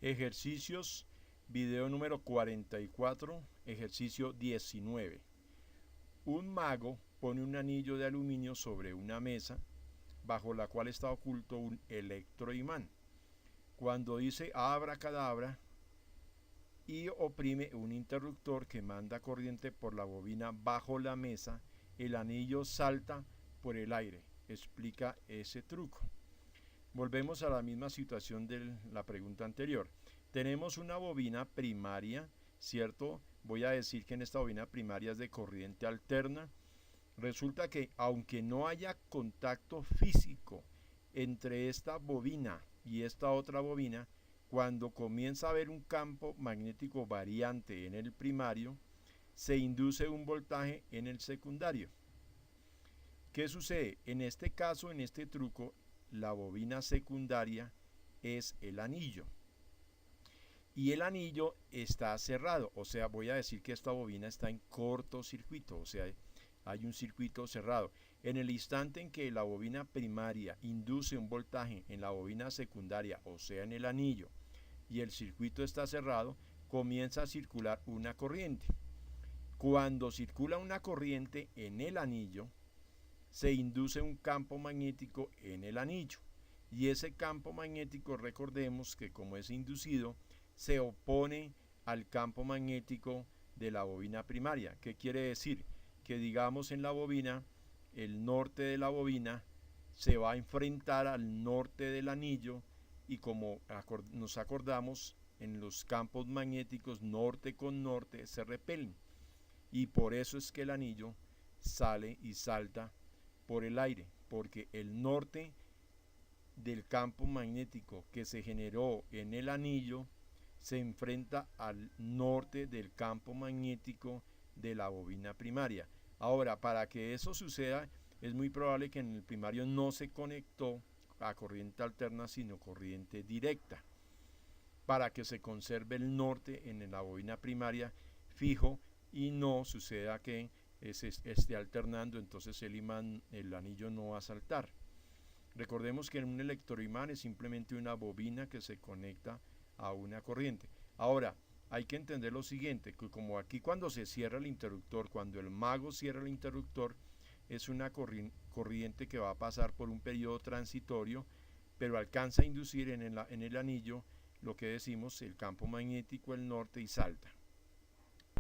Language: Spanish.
Ejercicios, video número 44, ejercicio 19. Un mago pone un anillo de aluminio sobre una mesa bajo la cual está oculto un electroimán. Cuando dice abracadabra y oprime un interruptor que manda corriente por la bobina bajo la mesa, el anillo salta por el aire. Explica ese truco. Volvemos a la misma situación de la pregunta anterior. Tenemos una bobina primaria, ¿cierto? Voy a decir que en esta bobina primaria es de corriente alterna. Resulta que aunque no haya contacto físico entre esta bobina y esta otra bobina, cuando comienza a haber un campo magnético variante en el primario, se induce un voltaje en el secundario. ¿Qué sucede? En este caso, en este truco, la bobina secundaria es el anillo. Y el anillo está cerrado, o sea, voy a decir que esta bobina está en cortocircuito, o sea, hay un circuito cerrado. En el instante en que la bobina primaria induce un voltaje en la bobina secundaria, o sea, en el anillo, y el circuito está cerrado, comienza a circular una corriente. Cuando circula una corriente en el anillo, se induce un campo magnético en el anillo. Y ese campo magnético, recordemos que como es inducido, se opone al campo magnético de la bobina primaria. ¿Qué quiere decir? Que digamos en la bobina, el norte de la bobina se va a enfrentar al norte del anillo y como nos acordamos, en los campos magnéticos norte con norte se repelen. Y por eso es que el anillo sale y salta por el aire, porque el norte del campo magnético que se generó en el anillo se enfrenta al norte del campo magnético de la bobina primaria. Ahora, para que eso suceda, es muy probable que en el primario no se conectó a corriente alterna, sino corriente directa, para que se conserve el norte en la bobina primaria fijo y no suceda que se esté alternando, entonces el anillo no va a saltar. Recordemos que un electroimán es simplemente una bobina que se conecta a una corriente. Ahora, hay que entender lo siguiente, que como aquí cuando se cierra el interruptor, cuando el mago cierra el interruptor, es una corriente que va a pasar por un periodo transitorio, pero alcanza a inducir en el anillo lo que decimos el campo magnético, el norte, y salta.